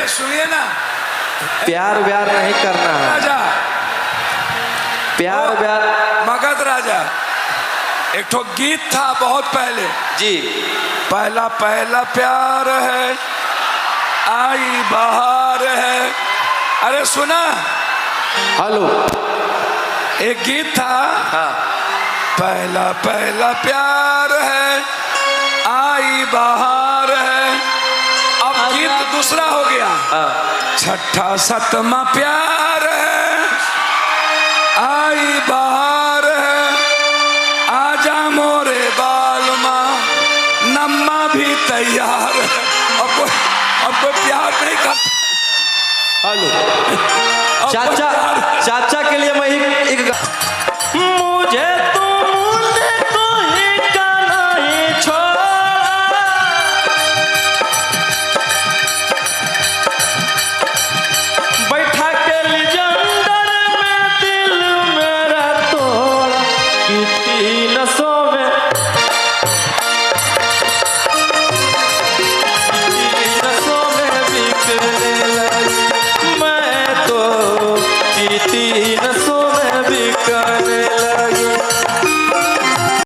सुनिए ना, प्यार व्यार नहीं करना है। राजा प्यार व्यार मगध राजा, एक ठो गीत था बहुत पहले जी। पहला पहला प्यार है, आई बहार है। अरे सुना, हेलो, एक गीत था। हाँ। पहला पहला प्यार है, आई बहार है। अब गीत दूसरा हो गया। हाँ। छठा सतमा प्यार है, आई बहार है। आजा मोरे बालमा, नम्मा भी तैयार है। अब कोई प्यार नहीं करता। हेलो, चाचा के लिए मैं एक